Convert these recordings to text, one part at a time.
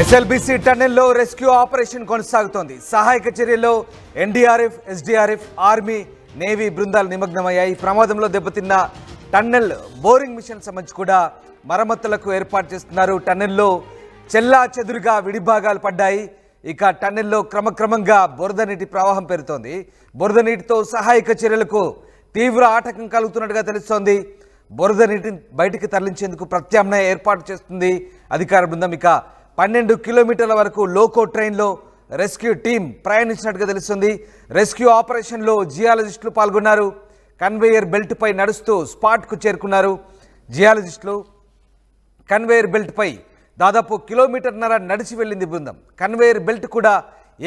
SLBC టన్నెల్లో rescue operation కొనసాగుతోంది. సహాయక చర్యల్లో ఎన్డీఆర్ఎఫ్, ఎస్డీఆర్ఎఫ్, ఆర్మీ, నేవీ బృందాలు నిమగ్నమయ్యాయి. ప్రమాదంలో దెబ్బతిన్న టన్నెల్ బోరింగ్ మిషన్ సంబంధించి కూడా మరమ్మతులకు ఏర్పాటు చేస్తున్నారు. టన్నెల్లో చెల్లా చెదురుగా విడిభాగాలు పడ్డాయి. ఇక టన్నెల్లో క్రమక్రమంగా బురద నీటి ప్రవాహం పెరుగుతోంది. బురద నీటితో సహాయక చర్యలకు తీవ్ర ఆటంకం కలుగుతున్నట్టుగా తెలుస్తోంది. బురద నీటిని బయటికి తరలించేందుకు ప్రత్యామ్నాయ ఏర్పాటు చేస్తుంది అధికార బృందం. ఇక 12 కిలోమీటర్ల వరకు లోకో ట్రైన్లో రెస్క్యూ టీం ప్రయాణించినట్టుగా తెలుస్తుంది. రెస్క్యూ ఆపరేషన్లో జియాలజిస్టులు పాల్గొన్నారు. కన్వేయర్ బెల్ట్పై నడుస్తూ స్పాట్కు చేరుకున్నారు. జియాలజిస్టులు కన్వేయర్ బెల్ట్పై దాదాపు 1.5 కిలోమీటర్ల నడిచి వెళ్ళింది బృందం. కన్వేయర్ బెల్ట్ కూడా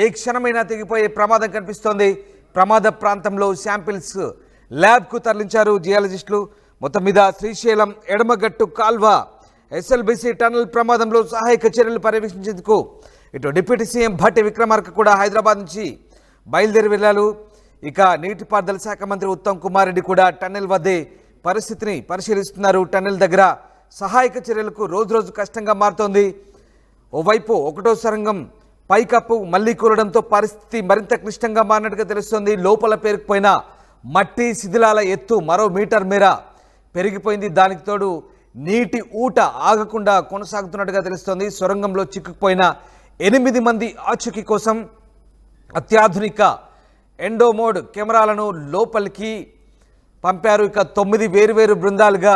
ఏ క్షణమైనా తెగిపోయే ప్రమాదం కనిపిస్తోంది. ప్రమాద ప్రాంతంలో శాంపిల్స్ ల్యాబ్కు తరలించారు జియాలజిస్టులు. మొత్తం మీద శ్రీశైలం ఎడమగట్టు కాల్వ ఎస్ఎల్బిసి టన్నెల్ ప్రమాదంలో సహాయక చర్యలు పర్యవేక్షించేందుకు ఇటు డిప్యూటీ సీఎం భట్టి విక్రమార్క కూడా హైదరాబాద్ నుంచి బయలుదేరి వెళ్ళారు. ఇక నీటిపారుదల శాఖ మంత్రి ఉత్తమ్ కుమార్ రెడ్డి కూడా టన్నెల్ వద్దే పరిస్థితిని పరిశీలిస్తున్నారు. టన్నెల్ దగ్గర సహాయక చర్యలకు రోజు కష్టంగా మారుతోంది. ఓవైపు 1వ సొరంగం పైకప్పు మళ్లీ కూలడంతో పరిస్థితి మరింత క్లిష్టంగా మారినట్టుగా తెలుస్తోంది. లోపల పేరుకుపోయిన మట్టి శిథిలాల ఎత్తు మరో మీటర్ మేర పెరిగిపోయింది. దానికి తోడు నీటి ఊట ఆగకుండా కొనసాగుతున్నట్టుగా తెలుస్తోంది. సొరంగంలో చిక్కుకుపోయిన 8 మంది ఆచూకీ కోసం అత్యాధునిక ఎండోమోడ్ కెమెరాలను లోపలికి పంపారు. ఇక 9 వేరువేరు బృందాలుగా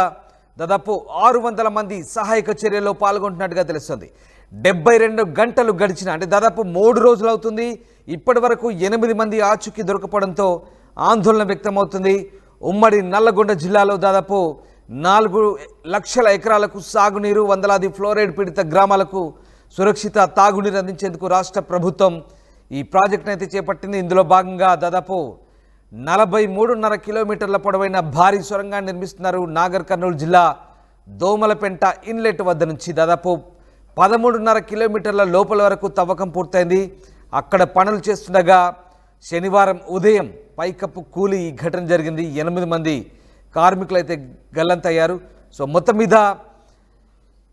దాదాపు 600 మంది సహాయక చర్యల్లో పాల్గొంటున్నట్టుగా తెలుస్తుంది. 72 గంటలు గడిచిన అంటే దాదాపు 3 రోజులు అవుతుంది. ఇప్పటి వరకు 8 మంది ఆచూకీ దొరకపోవడంతో ఆందోళన వ్యక్తమవుతుంది. ఉమ్మడి నల్లగొండ జిల్లాలో దాదాపు 4 లక్షల ఎకరాలకు సాగునీరు, వందలాది ఫ్లోరైడ్ పీడిత గ్రామాలకు సురక్షిత తాగునీరు అందించేందుకు రాష్ట్ర ప్రభుత్వం ఈ ప్రాజెక్టును అయితే చేపట్టింది. ఇందులో భాగంగా దాదాపు 43.5 కిలోమీటర్ల పొడవైన భారీ సొరంగాన్ని నిర్మిస్తున్నారు. నాగర్ కర్నూలు జిల్లా దోమలపెంట ఇన్లెట్ వద్ద నుంచి దాదాపు 13.5 కిలోమీటర్ల లోపల వరకు తవ్వకం పూర్తయింది. అక్కడ పనులు చేస్తుండగా శనివారం ఉదయం పైకప్పు కూలి ఈ ఘటన జరిగింది. 8 మంది కార్మికులు అయితే గల్లంతయ్యారు. సో మొత్తం మీద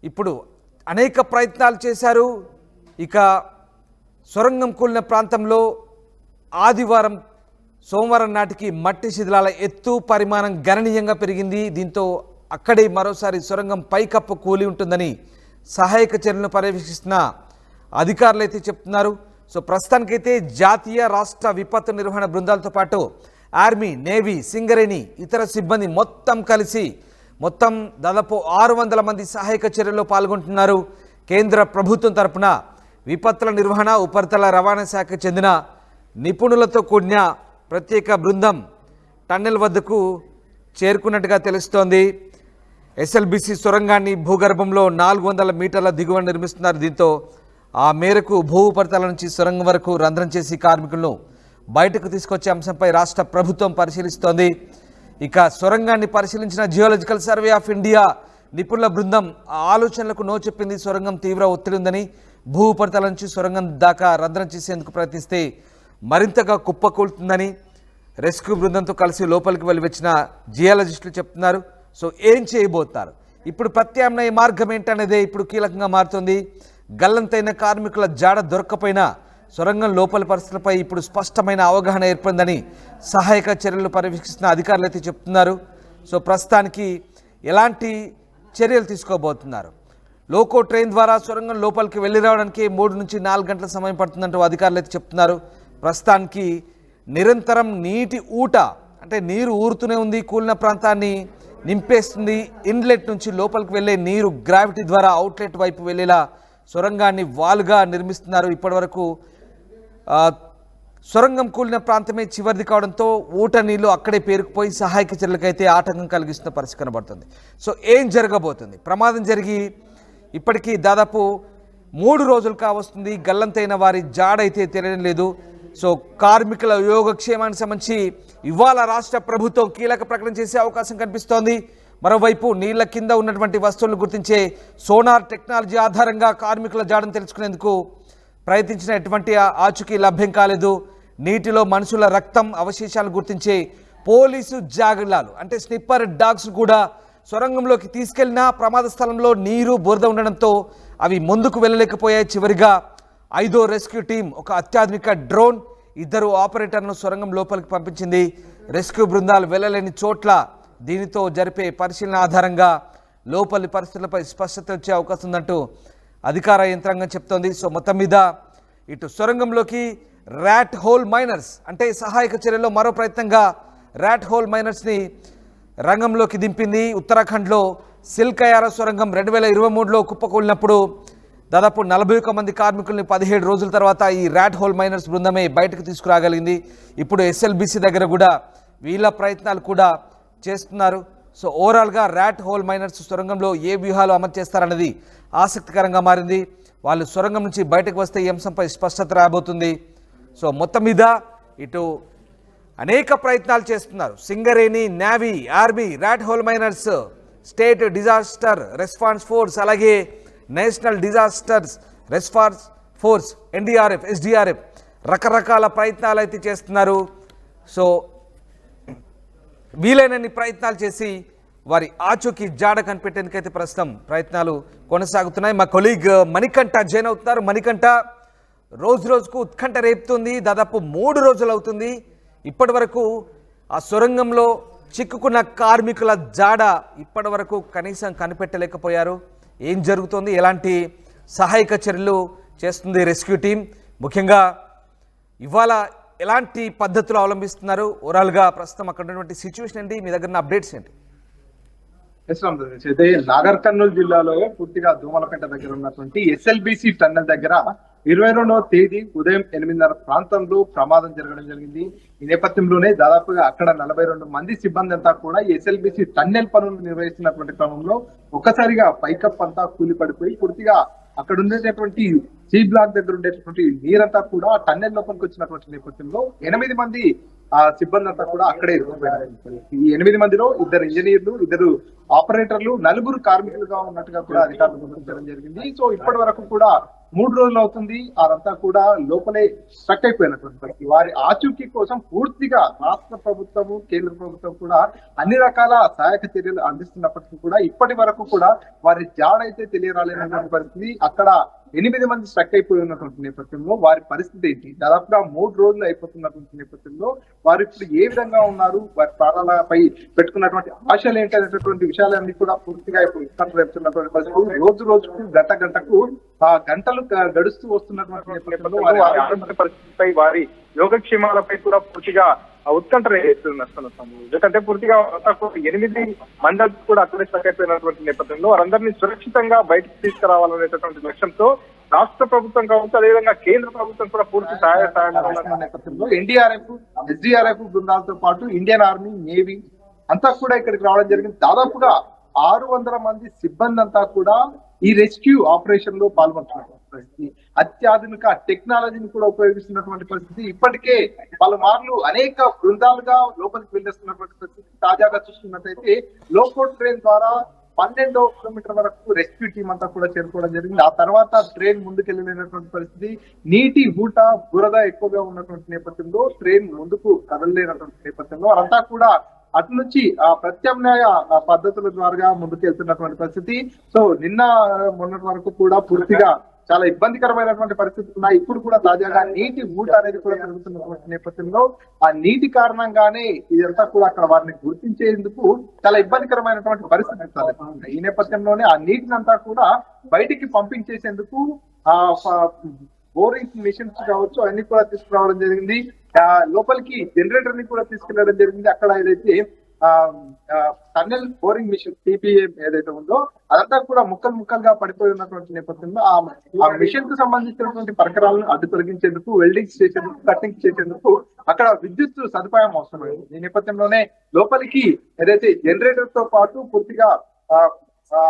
ఇప్పుడు అనేక ప్రయత్నాలు చేశారు. ఇక సొరంగం కూలిన ప్రాంతంలో సోమవారం నాటికి మట్టి శిథిలాల ఎత్తు పరిమాణం గణనీయంగా పెరిగింది. దీంతో అక్కడే మరోసారి సొరంగం పైకప్పు కూలి ఉంటుందని సహాయక చర్యలను పర్యవేక్షిస్తున్న అధికారులు అయితే చెప్తున్నారు. సో ప్రస్తుతానికైతే జాతీయ రాష్ట్ర విపత్తు నిర్వహణ బృందాలతో పాటు ఆర్మీ, నేవీ, సింగరేణి, ఇతర సిబ్బంది మొత్తం దాదాపు 600 మంది సహాయక చర్యల్లో పాల్గొంటున్నారు. కేంద్ర ప్రభుత్వం తరపున విపత్తుల నిర్వహణ, ఉపరితల రవాణా శాఖకు చెందిన నిపుణులతో కూడిన ప్రత్యేక బృందం టన్నెల్ వద్దకు చేరుకున్నట్టుగా తెలుస్తోంది. ఎస్ఎల్బిసి సొరంగాన్ని భూగర్భంలో 400 మీటర్ల దిగువన నిర్మిస్తున్నారు. దీంతో ఆ మేరకు భూ ఉపరితల నుంచి సొరంగం వరకు రంధ్రం చేసి కార్మికులను బయటకు తీసుకొచ్చే అంశంపై రాష్ట్ర ప్రభుత్వం పరిశీలిస్తోంది. ఇక సొరంగాన్ని పరిశీలించిన జియోలాజికల్ సర్వే ఆఫ్ ఇండియా నిపుణుల బృందం ఆలోచనలకు నో చెప్పింది. సొరంగం తీవ్ర ఒత్తిడి ఉందని, భూ ఉపరితల నుంచి సొరంగం దాకా రంధ్రం చేసేందుకు ప్రయత్నిస్తే మరింతగా కుప్పకూలుతుందని రెస్క్యూ బృందంతో కలిసి లోపలికి వెళ్ళి వచ్చిన జియాలజిస్టులు చెప్తున్నారు. సో ఏం చేయబోతున్నారు, ఇప్పుడు ప్రత్యామ్నాయ మార్గం ఏంటనేదే ఇప్పుడు కీలకంగా మారుతుంది. గల్లంతైన కార్మికుల జాడ దొరక్కపోయినా సొరంగం లోపలి పరిస్థితులపై ఇప్పుడు స్పష్టమైన అవగాహన ఏర్పడిందని సహాయక చర్యలు పర్యవేక్షిస్తున్న అధికారులు అయితే చెప్తున్నారు. సో ప్రస్తుతానికి ఎలాంటి చర్యలు తీసుకోబోతున్నారు? లోకో ట్రైన్ ద్వారా సొరంగం లోపలికి వెళ్ళి రావడానికి 3 నుంచి 4 గంటల సమయం పడుతుందంటూ అధికారులు అయితే చెప్తున్నారు. ప్రస్తుతానికి నిరంతరం నీటి ఊట అంటే నీరు ఊరుతూనే ఉంది. కూలిన ప్రాంతాన్ని నింపేస్తుంది. ఇన్లెట్ నుంచి లోపలికి వెళ్ళే నీరు గ్రావిటీ ద్వారా అవుట్లెట్ వైపు వెళ్ళేలా సొరంగాన్ని వాలుగా నిర్మిస్తున్నారు. ఇప్పటి వరకు సొరంగం కూలిన ప్రాంతమే చివరిది కావడంతో ఊట నీళ్లు అక్కడే పేరుకుపోయి సహాయక చర్యలకైతే ఆటంకం కలిగిస్తున్న పరిస్థితి కనబడుతుంది. సో ఏం జరగబోతుంది? ప్రమాదం జరిగి ఇప్పటికీ దాదాపు 3 రోజులు కావస్తుంది. గల్లంతైన వారి జాడైతే తెలియడం లేదు. సో కార్మికుల యోగక్షేమానికి సంబంధించి ఇవాళ రాష్ట్ర ప్రభుత్వం కీలక ప్రకటన చేసే అవకాశం కనిపిస్తోంది. మరోవైపు నీళ్ల కింద ఉన్నటువంటి వస్తువులను గుర్తించే సోనార్ టెక్నాలజీ ఆధారంగా కార్మికుల జాడను తెలుసుకునేందుకు ప్రయత్నించిన ఎటువంటి ఆచూకీ లభ్యం కాలేదు. నీటిలో మనుషుల రక్తం అవశేషాలు గుర్తించే పోలీసు జాగ్రత్తలు అంటే స్నిప్పర్ డాగ్స్ కూడా సొరంగంలోకి తీసుకెళ్లిన ప్రమాద స్థలంలో నీరు బురద ఉండడంతో అవి ముందుకు వెళ్ళలేకపోయాయి. చివరిగా 5వ రెస్క్యూ టీం ఒక అత్యాధునిక డ్రోన్, 2 ఆపరేటర్లను సొరంగం లోపలికి పంపించింది. రెస్క్యూ బృందాలు వెళ్ళలేని చోట్ల దీనితో జరిపే పరిశీలన ఆధారంగా లోపలి పరిస్థితులపై స్పష్టత వచ్చే అవకాశం ఉందంటూ అధికార యంత్రాంగం చెప్తోంది. సో మొత్తం మీద ఇటు సొరంగంలోకి ర్యాట్ హోల్ మైనర్స్ అంటే సహాయక చర్యల్లో మరో ప్రయత్నంగా ర్యాట్ హోల్ మైనర్స్ని రంగంలోకి దింపింది. ఉత్తరాఖండ్లో సిల్కయారా సొరంగం 2023లో కుప్పకూలినప్పుడు దాదాపు 41 మంది కార్మికుల్ని 17 రోజుల తర్వాత ఈ ర్యాట్ హోల్ మైనర్స్ బృందమే బయటకు తీసుకురాగలిగింది. ఇప్పుడు ఎస్ఎల్బిసి దగ్గర కూడా వీళ్ళ ప్రయత్నాలు కూడా చేస్తున్నారు. సో ఓవరాల్గా ర్యాట్ హోల్ మైనర్స్ సొరంగంలో ఏ వ్యూహాలు అమలు చేస్తారన్నది ఆసక్తికరంగా మారింది. వాళ్ళు సొరంగం నుంచి బయటకు వస్తే ఈ అంశంపై స్పష్టత రాబోతుంది. సో మొత్తం మీద ఇటు అనేక ప్రయత్నాలు చేస్తున్నారు. Singareni, navy, army, rat hole miners, state disaster response force, అలాగే national disasters response force, NDRF, SDRF రకరకాల ప్రయత్నాలు అయితే చేస్తున్నారు. సో వీలైనన్ని ప్రయత్నాలు చేసి వారి ఆచూకీ జాడ కనిపెట్టేందుకైతే ప్రస్తుతం ప్రయత్నాలు కొనసాగుతున్నాయి. మా కొలీగ్ మణికంఠ జాయిన్ అవుతున్నారు. మణికంఠ, రోజు రోజుకు ఉత్కంఠ రేపుతుంది. దాదాపు 3 రోజులు అవుతుంది. ఇప్పటి వరకు ఆ సొరంగంలో చిక్కుకున్న కార్మికుల జాడ ఇప్పటి వరకు కనీసం కనిపెట్టలేకపోయారు. ఏం జరుగుతోంది, ఎలాంటి సహాయక చర్యలు చేస్తుంది రెస్క్యూ టీం, ముఖ్యంగా ఇవాళ ఎలాంటి పద్ధతులు అవలంబిస్తున్నారు, ఓవరాల్గా ప్రస్తుతం అక్కడ ఉన్నటువంటి సిచ్యువేషన్ ఏంటి, మీ దగ్గర అప్డేట్స్ ఏంటి? అయితే నాగర్ కర్నూలు జిల్లాలో పూర్తిగా దోమలపేట దగ్గర ఉన్నటువంటి ఎస్ఎల్బిసి టన్నెల్ దగ్గర 22వ తేదీ ఉదయం 8:30 ప్రాంతంలో ప్రమాదం జరగడం జరిగింది. ఈ నేపథ్యంలోనే దాదాపుగా అక్కడ 42 మంది సిబ్బంది అంతా కూడా ఎస్ఎల్బిసి టన్నెల్ పనులు నిర్వహిస్తున్నటువంటి క్రమంలో ఒక్కసారిగా పైకప్ అంతా కూలిపడిపోయి పూర్తిగా అక్కడ ఉండేటటువంటి సి బ్లాక్ దగ్గర ఉండేటటువంటి నీరంతా కూడా టన్నెల్ లోపలికి వచ్చినటువంటి నేపథ్యంలో 8 మంది ఆ సిబ్బంది అంతా కూడా అక్కడే ఇరుక్కుపోయారు. ఈ 8 మందిలో 2 ఇంజనీర్లు, 2 ఆపరేటర్లు, 4 కార్మికులుగా ఉన్నట్టుగా కూడా అధికారులు గుర్తించడం జరిగింది. సో ఇప్పటి వరకు కూడా 3 రోజులు అవుతుంది. వారంతా కూడా లోపలే స్ట్రక్ అయిపోయినటువంటి పరిస్థితి. వారి ఆచూకీ కోసం పూర్తిగా రాష్ట్ర ప్రభుత్వము, కేంద్ర ప్రభుత్వం కూడా అన్ని రకాల సహాయక చర్యలు అందిస్తున్నప్పటికీ కూడా ఇప్పటి వరకు కూడా వారి జాడైతే తెలియరాలేనటువంటి పరిస్థితి. అక్కడ 8 మంది స్ట్రక్ అయిపోయి ఉన్నటువంటి నేపథ్యంలో వారి పరిస్థితి ఏంటి, దాదాపుగా 3 రోజులు అయిపోతున్నటువంటి నేపథ్యంలో వారు ఇప్పుడు ఏ విధంగా ఉన్నారు, వారి ప్రాణాలపై పెట్టుకున్నటువంటి ఆశలు ఏంటి అనేటటువంటి విషయాలన్నీ కూడా పూర్తిగా ఇప్పుడు ఉత్కంఠ రేపుతున్నటువంటి పరిస్థితులు. రోజు రోజుకు గంటకు గంటలు గడుస్తూ వస్తున్నటువంటి నేపథ్యంలో వారి ఆరోగ్య పరిస్థితిపై, వారి యోగక్షేమాలపై కూడా పూర్తిగా ఉత్కంఠ రేపుతున్నారు. ఎందుకంటే పూర్తిగా 8 మంది కూడా అక్కడే స్ట్రక్ అయిపోయినటువంటి నేపథ్యంలో వారందరినీ సురక్షితంగా బయటకు తీసుకురావాలనేటటువంటి లక్ష్యంతో రాష్ట్ర ప్రభుత్వం కావచ్చు, అదేవిధంగా కేంద్ర ప్రభుత్వం కూడా పూర్తి సహాయ నేపథ్యంలో ఎన్డీఆర్ఎఫ్, ఎస్డీఆర్ఎఫ్ బృందాలతో పాటు ఇండియన్ ఆర్మీ, నేవీ అంతా కూడా ఇక్కడికి రావడం జరిగింది. దాదాపుగా 600 మంది సిబ్బంది అంతా కూడా ఈ రెస్క్యూ ఆపరేషన్ లో పాల్గొంటున్నటువంటి పరిస్థితి. అత్యాధునిక టెక్నాలజీని కూడా ఉపయోగిస్తున్నటువంటి పరిస్థితి. ఇప్పటికే పలుమార్లు అనేక బృందాలుగా లోపలికి వెళ్ళేస్తున్నటువంటి పరిస్థితి. తాజాగా చూస్తున్నట్టయితే లోకల్ ట్రైన్ ద్వారా 12వ కిలోమీటర్ వరకు రెస్క్యూ టీం అంతా కూడా చేరుకోవడం జరిగింది. ఆ తర్వాత ట్రైన్ ముందుకెళ్ళలేనటువంటి పరిస్థితి. నీటి ఊట, బురద ఎక్కువగా ఉన్నటువంటి నేపథ్యంలో ట్రైన్ ముందుకు కదలలేనటువంటి నేపథ్యంలో వారంతా కూడా అటు నుంచి ఆ ప్రత్యామ్నాయ పద్ధతుల ద్వారా ముందుకు వెళ్తున్నటువంటి పరిస్థితి. సో నిన్న మొన్నటి వరకు కూడా పూర్తిగా చాలా ఇబ్బందికరమైనటువంటి పరిస్థితులు ఉన్నాయి. ఇప్పుడు కూడా తాజాగా నీటి ఊట అనేది కూడా పెరుగుతున్నటువంటి నేపథ్యంలో ఆ నీటి కారణంగానే ఇదంతా కూడా అక్కడ వారిని గుర్తించేందుకు చాలా ఇబ్బందికరమైనటువంటి పరిస్థితి. ఈ నేపథ్యంలోనే ఆ నీటిని అంతా కూడా బయటికి పంపించేసేందుకు ఆ బోరింగ్ మిషన్స్ కావచ్చు అన్ని కూడా తీసుకురావడం జరిగింది. లోపలికి జనరేటర్ ని కూడా తీసుకెళ్లడం జరిగింది. అక్కడ ఏదైతే టన్నెల్ బోరింగ్ మిషన్ టీపీఎం ఏదైతే ఉందో అదంతా కూడా ముక్కలుగా పడిపోయి ఉన్నటువంటి నేపథ్యంలో ఆ మిషన్ కు సంబంధించినటువంటి పరికరాలను అడ్డు తొలగించేందుకు, వెల్డింగ్ చేసేందుకు, కటింగ్ చేసేందుకు అక్కడ విద్యుత్ సదుపాయం అవసరమైంది. ఈ నేపథ్యంలోనే లోపలికి ఏదైతే జనరేటర్ తో పాటు పూర్తిగా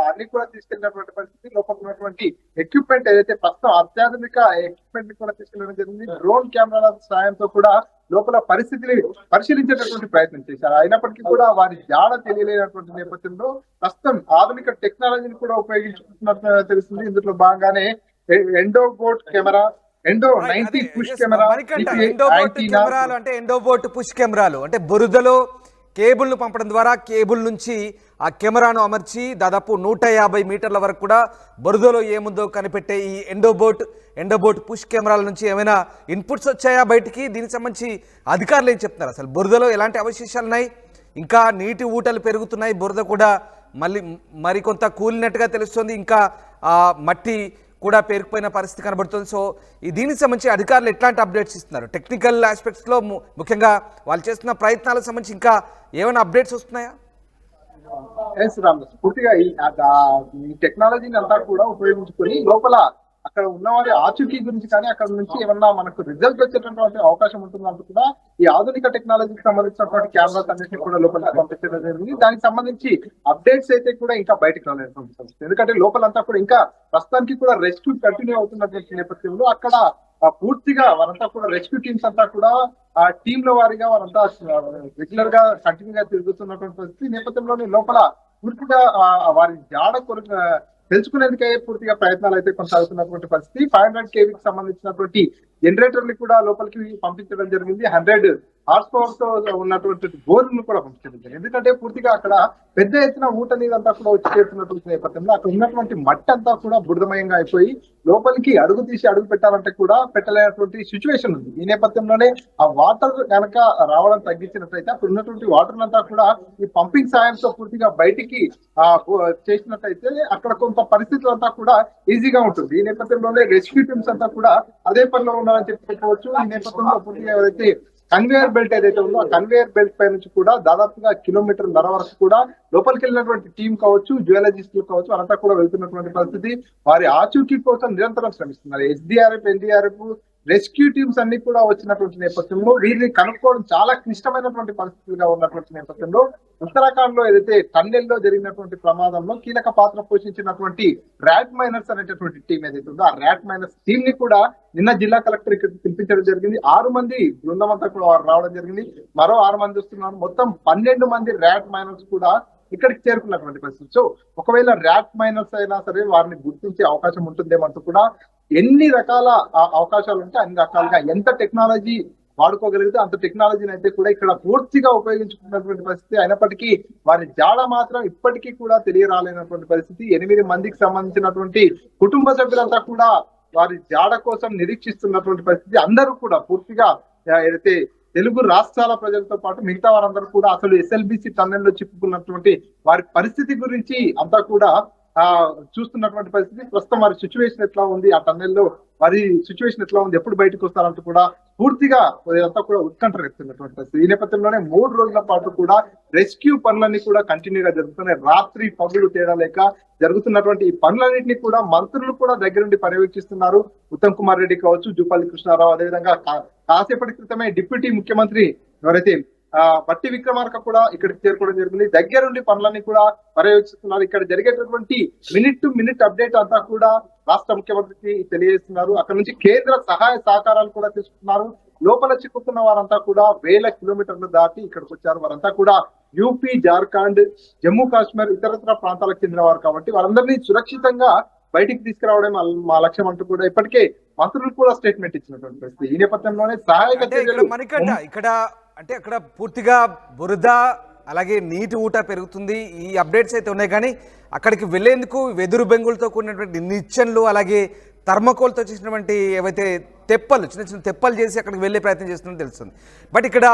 అన్ని కూడా తీసుకెళ్ళినటువంటి పరిస్థితి. లోపల ఉన్నటువంటి ఎక్విప్మెంట్ ఏదైతే ప్రస్తుతం అత్యాధునిక ఎక్విప్మెంట్ కూడా తీసుకెళ్ళడం జరిగింది. డ్రోన్ కెమెరాల సాయంతో కూడా లోపల పరిస్థితిని పరిశీలించేటటువంటి ప్రయత్నం చేశారు. అయినప్పటికీ కూడా వారి జాడ తెలియలేనటువంటి నేపథ్యంలో ప్రస్తుతం ఆధునిక టెక్నాలజీని కూడా ఉపయోగించుకుంటున్నట్టు తెలిసింది. ఇందులో భాగంగానే endobot camera, endo 90 push camera, endobot push కెమెరాలు అంటే బురదలో కేబుల్ను పంపడం ద్వారా కేబుల్ నుంచి ఆ కెమెరాను అమర్చి దాదాపు 150 మీటర్ల వరకు కూడా బురదలో ఏముందో కనిపెట్టే ఈ ఎండోబోట్ పుష్ కెమెరాల నుంచి ఏమైనా ఇన్పుట్స్ వచ్చాయా బయటికి? దీనికి సంబంధించి అధికారులు ఏం చెప్తున్నారు? అసలు బురదలో ఎలాంటి అవశేషాలు ఉన్నాయి? ఇంకా నీటి ఊటలు పెరుగుతున్నాయి, బురద కూడా మరికొంత కూలినట్టుగా తెలుస్తుంది, ఇంకా మట్టి కూడా పేరుకుపోయిన పరిస్థితి కనబడుతుంది. సో దీనికి సంబంధించి అధికారులు ఎట్లాంటి అప్డేట్స్ ఇస్తున్నారు? టెక్నికల్ ఆస్పెక్ట్స్లో ముఖ్యంగా వాళ్ళు చేస్తున్న ప్రయత్నాలకు సంబంధించి ఇంకా ఏమైనా అప్డేట్స్ వస్తున్నాయా? పూర్తిగా ఈ టెక్నాలజీని అంతా కూడా ఉపయోగించుకొని లోపల అక్కడ ఉన్న వారి ఆచూకీ గురించి కానీ అక్కడ నుంచి ఏమన్నా మనకు రిజల్ట్ వచ్చేటటువంటి అవకాశం ఉంటుందంటూ కూడా ఈ ఆధునిక టెక్నాలజీకి సంబంధించినటువంటి కెమెరాస్ అన్నింటినీ కూడా లోపలికి పంపించడం జరిగింది. దానికి సంబంధించి అప్డేట్స్ అయితే కూడా ఇంకా బయటకు రాలేదు, ఎందుకంటే లోపలంతా కూడా ఇంకా ప్రస్తుతానికి కూడా రెస్క్యూ కంటిన్యూ అవుతున్నటువంటి నేపథ్యంలో అక్కడ పూర్తిగా వారంతా కూడా రెస్క్యూ టీమ్స్ అంతా కూడా ఆ టీంల వారిగా వారంతా రెగ్యులర్ గా కంటిన్యూ గా తిరుగుతున్నటువంటి పరిస్థితి నేపథ్యంలోని లోపల పూర్తిగా వారి జాడ కొరకు తెలుసుకునేందుకే పూర్తిగా ప్రయత్నాలు అయితే కొనసాగుతున్నటువంటి పరిస్థితి. 500 kVకి సంబంధించినటువంటి జనరేటర్ని కూడా లోపలికి పంపించడం జరిగింది. 100 హార్స్ పవర్ తో ఉన్నటువంటి బోర్ను కూడా పంపించడం జరిగింది. ఎందుకంటే పూర్తిగా అక్కడ పెద్ద ఎత్తున ఊట నీరంతా కూడా వచ్చి చేరుతున్నటువంటి నేపథ్యంలో అక్కడ ఉన్నటువంటి మట్టి అంతా కూడా బురదమయంగా అయిపోయి లోపలికి అడుగు తీసి అడుగు పెట్టాలంటే కూడా పెట్టలేనటువంటి సిచ్యువేషన్ ఉంది. ఈ నేపథ్యంలోనే ఆ వాటర్ కనుక రావడం తగ్గించినట్లయితే అక్కడ ఉన్నటువంటి వాటర్ అంతా కూడా ఈ పంపింగ్ సాయంతో పూర్తిగా బయటికి చేసినట్లయితే అక్కడ కొంత పరిస్థితులు అంతా కూడా ఈజీగా ఉంటుంది. ఈ నేపథ్యంలోనే రెస్క్యూ టీమ్స్ అంతా కూడా అదే పనిలో ఉండాలని చెప్పుకోవచ్చు. ఈ నేపథ్యంలో పూర్తిగా ఏదైతే కన్వేయర్ బెల్ట్ ఏదైతే ఉందో ఆ కన్వేయర్ బెల్ట్ పై నుంచి కూడా దాదాపుగా 1.5 కిలోమీటర్ల వరకు కూడా లోపలికి వెళ్ళినటువంటి టీం కావచ్చు, జియాలజిస్టులు కావచ్చు, అంతా కూడా వెళ్తున్నటువంటి పరిస్థితి. వారి ఆచూకీ కోసం నిరంతరం శ్రమిస్తున్నారు. ఎస్డీఆర్ఎఫ్, ఎన్డీఆర్ఎఫ్, రెస్క్యూ టీమ్స్ అన్ని కూడా వచ్చినటువంటి నేపథ్యంలో వీరిని కనుక్కోవడం చాలా క్లిష్టమైనటువంటి పరిస్థితులుగా ఉన్నటువంటి నేపథ్యంలో ఉత్తరాఖండ్ లో ఏదైతే టన్నెల్లో జరిగినటువంటి ప్రమాదంలో కీలక పాత్ర పోషించినటువంటి ర్యాట్ మైనర్స్ అనేటటువంటి టీం ఏదైతే ఉందో ఆ ర్యాట్ మైనర్స్ టీం ని కూడా నిన్న జిల్లా కలెక్టర్ ఇక్కడ పిలిపించడం జరిగింది. 6 మంది బృందం అంతా కూడా రావడం జరిగింది. మరో 6 మంది వస్తున్నారు. మొత్తం 12 మంది ర్యాట్ మైనర్స్ కూడా ఇక్కడికి చేరుకున్నటువంటి పరిస్థితి. సో ఒకవేళ ర్యాట్ మైనర్స్ అయినా సరే వారిని గుర్తించే అవకాశం ఉంటుందేమంటూ కూడా ఎన్ని రకాల అవకాశాలు ఉంటే అన్ని రకాలుగా ఎంత టెక్నాలజీ వాడుకోగలిగితే అంత టెక్నాలజీని అయితే కూడా ఇక్కడ పూర్తిగా ఉపయోగించుకున్నటువంటి పరిస్థితి. అయినప్పటికీ వారి జాడ మాత్రం ఇప్పటికీ కూడా తెలియరాలేనటువంటి పరిస్థితి. 8 మందికి సంబంధించినటువంటి కుటుంబ సభ్యులంతా కూడా వారి జాడ కోసం నిరీక్షిస్తున్నటువంటి పరిస్థితి. అందరూ కూడా పూర్తిగా ఏదైతే తెలుగు రాష్ట్రాల ప్రజలతో పాటు మిగతా వారందరూ కూడా అసలు ఎస్ఎల్బిసి టన్నెల్లో చిక్కుకున్నటువంటి వారి పరిస్థితి గురించి అంతా కూడా చూస్తున్నటువంటి పరిస్థితి. ప్రస్తుతం వారి సిచ్యువేషన్ ఎట్లా ఉంది, ఆ టన్నెల్లో వారి సిచ్యువేషన్ ఎట్లా ఉంది, ఎప్పుడు బయటకు వస్తారంటూ కూడా పూర్తిగా అంతా కూడా ఉత్కంఠ రేపుతున్నటువంటి పరిస్థితి. ఈ నేపథ్యంలోనే 3 రోజుల పాటు కూడా రెస్క్యూ పనులన్నీ కూడా కంటిన్యూగా జరుగుతున్నాయి. రాత్రి పగులు తేడా లేక జరుగుతున్నటువంటి ఈ పనులన్నింటినీ కూడా మంత్రులు కూడా దగ్గరుండి పర్యవేక్షిస్తున్నారు. ఉత్తమ్ కుమార్ రెడ్డి కావచ్చు, జూపల్లి కృష్ణారావు, అదేవిధంగా కాసేపటి క్రితమే డిప్యూటీ ముఖ్యమంత్రి ఎవరైతే బట్టి విక్రమార్క కూడా ఇక్కడికి చేరుకోవడం జరిగింది. దగ్గరుండి పనులన్నీ కూడా పర్యవేక్షిస్తున్నారు. ఇక్కడ జరిగేటటువంటి మినిట్ టు మినిట్ అప్డేట్ అంతా కూడా రాష్ట్ర ముఖ్యమంత్రికి తెలియజేస్తున్నారు. అక్కడ నుంచి కేంద్ర సహాయ సహకారాలు కూడా తీసుకున్నారు. లోపల చిక్కుకున్న వారంతా కూడా 1000 కిలోమీటర్లు దాటి ఇక్కడికి వచ్చారు. వారంతా కూడా యూపీ, జార్ఖండ్, జమ్మూ కాశ్మీర్, ఇతరత్ర ప్రాంతాలకు చెందిన వారు కాబట్టి వారందరినీ సురక్షితంగా బయటికి తీసుకురావడం మా లక్ష్యం అంటూ కూడా ఇప్పటికే మంత్రులు కూడా స్టేట్మెంట్ ఇచ్చినటువంటి పరిస్థితి. ఈ నేపథ్యంలోనే సహాయక చర్యలు అక్కడ పూర్తిగా బురద అలాగే నీటి ఊట పెరుగుతుంది. ఈ అప్డేట్స్ అయితే ఉన్నాయి, కానీ అక్కడికి వెళ్లేందుకు వెదురు బెంగులతో కూడినటువంటి నిచ్చెనలు అలాగే థర్మకోల్తో చేసినటువంటి ఏవైతే తెప్పలు, చిన్న చిన్న తెప్పలు చేసి అక్కడికి వెళ్ళే ప్రయత్నం చేస్తున్నట్టు తెలుస్తుంది. బట్ ఇక్కడ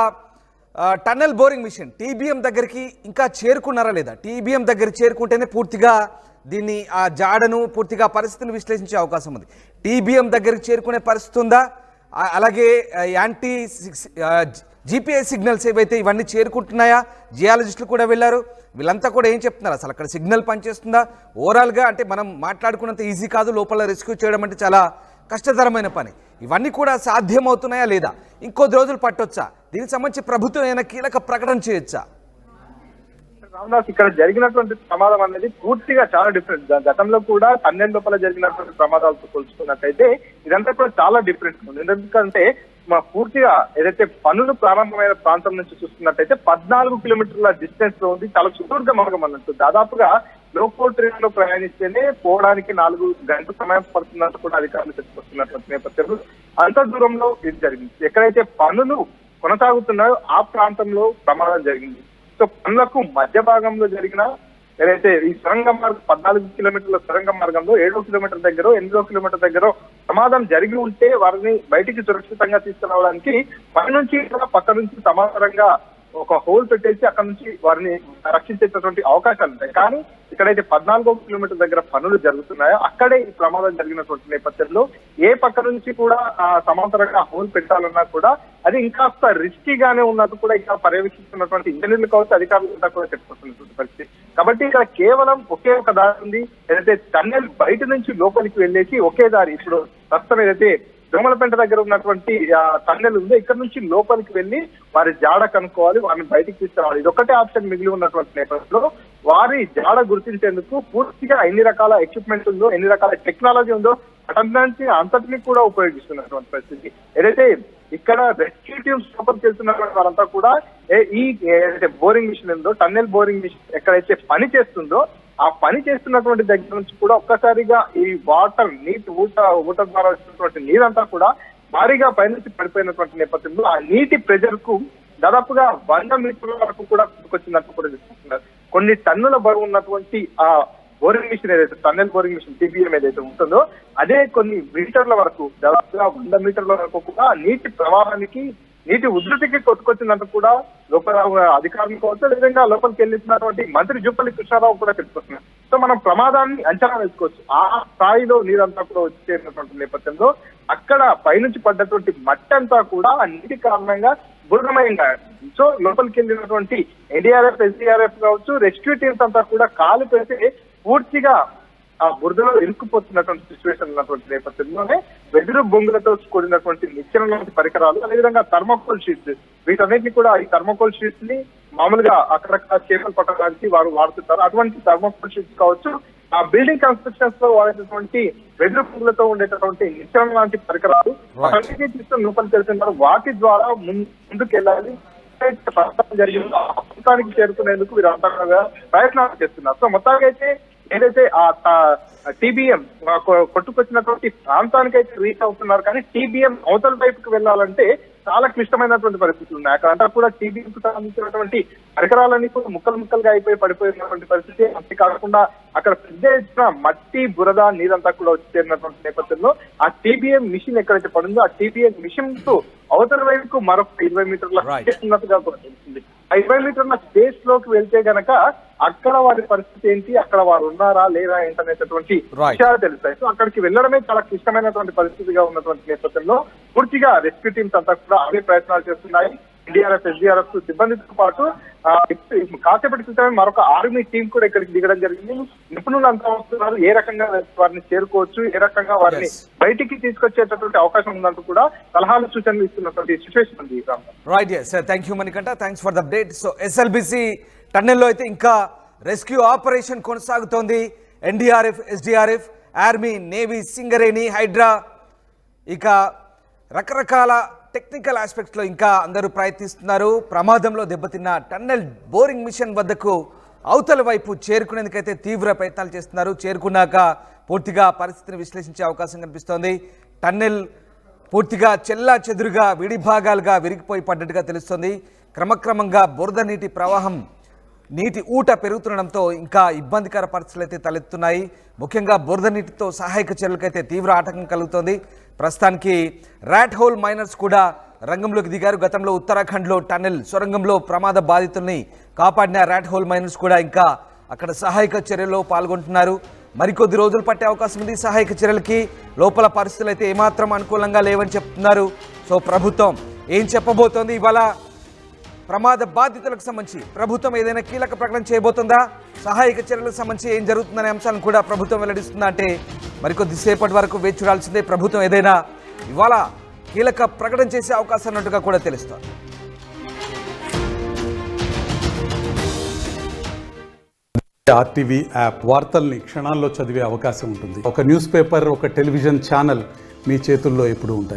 టన్నెల్ బోరింగ్ మిషన్ టీబీఎం దగ్గరికి ఇంకా చేరుకున్నారా లేదా? టీబీఎం దగ్గర చేరుకుంటేనే పూర్తిగా దీన్ని ఆ జాడను పూర్తిగా పరిస్థితిని విశ్లేషించే అవకాశం ఉంది. టీబీఎం దగ్గరికి చేరుకునే పరిస్థితి ఉందా? అలాగే యాంటీ జీపీఎస్ సిగ్నల్స్ ఏవైతే ఇవన్నీ చేరుకుంటున్నాయా? జియాలజిస్టులు కూడా వెళ్ళారు. వీళ్ళంతా కూడా ఏం చెప్తున్నారు? అసలు అక్కడ సిగ్నల్ పనిచేస్తుందా? ఓవరాల్గా అంటే మనం మాట్లాడుకున్నంత ఈజీ కాదు, లోపల రెస్క్యూ చేయడం అంటే చాలా కష్టతరమైన పని. ఇవన్నీ కూడా సాధ్యమవుతున్నాయా లేదా? ఇంకొద్ది రోజులు పట్టొచ్చా? దీనికి సంబంధించి ప్రభుత్వం ఏమైనా కీలక ప్రకటన చేయొచ్చా? రామదాస్, ఇక్కడ జరిగినటువంటి ప్రమాదం అనేది పూర్తిగా చాలా డిఫరెంట్. గతంలో కూడా టన్నెల్ లోపల జరిగినటువంటి ప్రమాదాలతో పోల్చుకున్నట్టయితే ఇదంతా కూడా చాలా డిఫరెంట్ ఉంది. ఎందుకంటే పూర్తిగా ఏదైతే పనులు ప్రారంభమైన ప్రాంతం నుంచి చూస్తున్నట్టయితే 14 కిలోమీటర్ల డిస్టెన్స్ లో ఉంది. చాలా సుదూర్ఘ మార్గం అన్నట్టు. దాదాపుగా లోకల్ ట్రైన్ లో ప్రయాణిస్తేనే పోవడానికి 4 గంటల సమయం పడుతున్నట్టు కూడా అధికారులు చెప్పుకొస్తున్నటువంటి నేపథ్యంలో అంత దూరంలో ఇది జరిగింది. ఎక్కడైతే పనులు కొనసాగుతున్నాయో ఆ ప్రాంతంలో ప్రమాదం జరిగింది. సో పనులకు మధ్య భాగంలో జరిగిన ఏదైతే ఈ సొరంగ మార్గం 14 కిలోమీటర్ల సొరంగ మార్గంలో 7వ కిలోమీటర్ దగ్గర 8వ కిలోమీటర్ దగ్గర ప్రమాదం జరిగి ఉంటే వారిని బయటికి సురక్షితంగా తీసుకురావడానికి పై నుంచి పక్క నుంచి సమాంతరంగా ఒక హోల్ పెట్టేసి అక్కడ నుంచి వారిని రక్షించేటటువంటి అవకాశాలు ఉంటాయి. కానీ ఇక్కడైతే 14వ కిలోమీటర్ దగ్గర పనులు జరుగుతున్నాయో అక్కడే ఈ ప్రమాదం జరిగినటువంటి నేపథ్యంలో ఏ పక్క నుంచి కూడా సమాంతరంగా హోల్ పెట్టాలన్నా కూడా అది ఇంకాస్త రిస్కీగానే ఉన్నట్టు కూడా ఇక్కడ పర్యవేక్షిస్తున్నటువంటి ఇంజనీర్లు కావచ్చు, అధికారులు కూడా చెప్పుకుంటున్నటువంటి పరిస్థితి. కాబట్టి ఇక్కడ కేవలం ఒకే ఒక దారి ఉంది, ఏదైతే టన్నెల్ బయట నుంచి లోపలికి వెళ్ళేసి ఒకే దారి. ఇప్పుడు ప్రస్తుతం ఏదైతే దోమలపేట దగ్గర ఉన్నటువంటి టన్నెల్ ఉందో ఇక్కడ నుంచి లోపలికి వెళ్ళి వారి జాడ కనుక్కోవాలి, వారిని బయటికి తీసుకురావాలి. ఇది ఒకటే ఆప్షన్ మిగిలి ఉన్నటువంటి నేపథ్యంలో వారి జాడ గుర్తించేందుకు పూర్తిగా ఎన్ని రకాల ఎక్విప్మెంట్ ఉందో, ఎన్ని రకాల టెక్నాలజీ ఉందో అటంటి అంతటినీ కూడా ఉపయోగిస్తున్నటువంటి పరిస్థితి. ఏదైతే ఇక్కడ రెస్క్యూ టీమ్స్ లోపలికి వెళ్తున్నటువంటి వారంతా కూడా ఈ ఏదైతే బోరింగ్ మిషన్ ఉందో, టన్నెల్ బోరింగ్ మిషన్ ఎక్కడైతే పని చేస్తుందో ఆ పని చేస్తున్నటువంటి దగ్గర నుంచి కూడా ఒక్కసారిగా ఈ వాటర్ ఊట ద్వారా వచ్చినటువంటి నీరంతా కూడా భారీగా పైనుంచి పడిపోయినటువంటి నేపథ్యంలో ఆ నీటి ప్రెజర్ కు దాదాపుగా 100 మీటర్ల వరకు కూడా వచ్చినట్టు కూడా చూస్తున్నారు. కొన్ని టన్నుల బరువు ఉన్నటువంటి ఆ బోరింగ్ మిషన్ ఏదైతే టన్నెల్ బోరింగ్ మిషన్ TBM ఏదైతే ఉంటుందో అదే కొన్ని మీటర్ల వరకు దాదాపుగా 100 మీటర్ల వరకు కూడా నీటి ప్రవాహానికి నీటి ఉధృతికి కొట్టుకొచ్చినట్టు కూడా లోపల అధికారులు కావచ్చు, విధంగా లోపలికి వెళ్ళినటువంటి మంత్రి జూపల్లి కృష్ణారావు కూడా తెలుపుతున్నారు. సో మనం ప్రమాదాన్ని అంచనా వేసుకోవచ్చు. ఆ స్థాయిలో నీరంతా కూడా వచ్చేటటువంటి నేపథ్యంలో అక్కడ పైనుంచి పడ్డటువంటి మట్టి అంతా కూడా ఆ నీటి కారణంగా బురదమయంగా. సో లోపలికి వెళ్ళినటువంటి NDRF, SDRF కావచ్చు, రెస్క్యూ టీమ్స్ అంతా కూడా కాలు పెడితే పూర్తిగా ఆ బురదలో ఇరుక్కుపోతున్నటువంటి సిచ్యువేషన్ ఉన్నటువంటి నేపథ్యంలోనే వెదురు బొంగులతో కూడినటువంటి నిచ్చెన లాంటి పరికరాలు, అదేవిధంగా థర్మోకోల్ షీట్స్, వీటన్నిటిని కూడా ఈ థర్మోకోల్ షీట్స్ ని మామూలుగా అక్కడక్కడ చేపలు పట్టడానికి వారు వాడుతుంటారు. అటువంటి థర్మోకోల్ షీట్స్ కావచ్చు, ఆ బిల్డింగ్ కన్స్ట్రక్షన్స్ లో వాడేటటువంటి వెదురు బొంగులతో ఉండేటటువంటి నిచ్చెన లాంటి పరికరాలు అన్నిటినీ తీసుకొని లోపలికి వెళ్తున్నారు. వాటి ద్వారా ముందుకు వెళ్ళాలి. జరిగిందో ఆ ప్రాంతానికి చేరుకునేందుకు వీరంతా ప్రయత్నాలు చేస్తున్నారు. సో మొత్తానికి అయితే ఏదైతే ఆ TBM కొట్టుకొచ్చినటువంటి ప్రాంతానికి అయితే రీచ్ అవుతున్నారు, కానీ TBM అవతల వైపుకి వెళ్ళాలంటే చాలా క్లిష్టమైనటువంటి పరిస్థితులు ఉన్నాయి. అక్కడంతా కూడా TBM కు సంబంధించినటువంటి పరికరాలన్నీ కూడా ముక్కలుగా అయిపోయి పడిపోయినటువంటి పరిస్థితి. అంతేకాకుండా అక్కడ పెద్ద ఎత్తున మట్టి, బురద, నీరంతా కూడా వచ్చి చేరినటువంటి నేపథ్యంలో ఆ TBM మిషన్ ఎక్కడైతే పడిందో ఆ TBM మిషన్ తో అవతల వైపుకు మరొక 20 మీటర్ల ఉన్నట్టుగా కూడా తెలుస్తుంది. ఆ 20 మీటర్ల స్పేస్ లోకి వెళ్తే గనక అక్కడ వారి పరిస్థితి ఏంటి, అక్కడ వారు ఉన్నారా లేదా ఏంటనేటటువంటి విషయాలు తెలుస్తాయి. సో అక్కడికి వెళ్ళడమే చాలా క్లిష్టమైనటువంటి పరిస్థితిగా ఉన్నటువంటి నేపథ్యంలో పూర్తిగా రెస్క్యూ టీమ్స్ అంతా కూడా అవే ప్రయత్నాలు చేస్తున్నాయి. NDRF, SDRF సిబ్బందితో పాటు కాసేపటి క్రితమే మరొక ఆర్మీ టీం కూడా ఇక్కడికి దిగడం జరిగింది. నిపుణులు అంతా వస్తున్నారు, ఏ రకంగా వారిని చేరుకోవచ్చు, ఏ రకంగా వారిని బయటికి తీసుకొచ్చేటటువంటి అవకాశం ఉందంటూ కూడా సలహాలు, సూచనలు ఇస్తున్నటువంటి సిచ్యువేషన్ ఉంది. Right, thank you Manikanta, thanks for the update. So SLBC టన్నెల్లో అయితే ఇంకా రెస్క్యూ ఆపరేషన్ కొనసాగుతోంది. NDRF, SDRF, army, navy, Singareni, Hydraa, ఇక రకరకాల టెక్నికల్ ఆస్పెక్ట్స్లో ఇంకా అందరూ ప్రయత్నిస్తున్నారు. ప్రమాదంలో దెబ్బతిన్న టన్నెల్ బోరింగ్ మిషన్ వద్దకు అవతల వైపు చేరుకునేందుకైతే తీవ్ర ప్రయత్నాలు చేస్తున్నారు. చేరుకున్నాక పూర్తిగా పరిస్థితిని విశ్లేషించే అవకాశం కనిపిస్తోంది. టన్నెల్ పూర్తిగా చెల్లా చెదురుగా విడిభాగాలుగా విరిగిపోయి పడ్డట్టుగా తెలుస్తోంది. క్రమక్రమంగా బురద నీటి ప్రవాహం, నీటి ఊట పెరుగుతుండడంతో ఇంకా ఇబ్బందికర పరిస్థితులు అయితే తలెత్తున్నాయి. ముఖ్యంగా బురద నీటితో సహాయక చర్యలకైతే తీవ్ర ఆటంకం కలుగుతోంది. ప్రస్తుతానికి ర్యాట్ హోల్ మైనర్స్ కూడా రంగంలోకి దిగారు. గతంలో ఉత్తరాఖండ్లో టన్నెల్ సొరంగంలో ప్రమాద బాధితుల్ని కాపాడిన ర్యాట్ హోల్ మైనర్స్ కూడా ఇంకా అక్కడ సహాయక చర్యల్లో పాల్గొంటున్నారు. మరికొద్ది రోజులు పట్టే అవకాశం ఉంది సహాయక చర్యలకి. లోపల పరిస్థితులు అయితే ఏమాత్రం అనుకూలంగా లేవని చెప్తున్నారు. సో ప్రభుత్వం ఏం చెప్పబోతోంది, ఇవాళ ప్రమాద బాధితులకు సంబంధించి ప్రభుత్వం ఏదైనా కీలక ప్రకటన చేయబోతుందా, సహాయక చర్యలకు సంబంధించి ఏం జరుగుతుందనే అంశాలను కూడా ప్రభుత్వం వెల్లడిస్తుందా అంటే మరికొద్దిసేపటి వరకు వేచి చూడాల్సిందే. ప్రభుత్వం ఏదైనా ఇవాళ కీలక ప్రకటన చేసే అవకాశం ఉన్నట్టుగా కూడా తెలుస్తోంది. RTV యాప్ వార్తల్ని క్షణాల్లో చదివే అవకాశం ఉంటుంది. ఒక న్యూస్ పేపర్, ఒక టెలివిజన్ ఛానల్ మీ చేతుల్లో ఎప్పుడూ ఉంటాయి.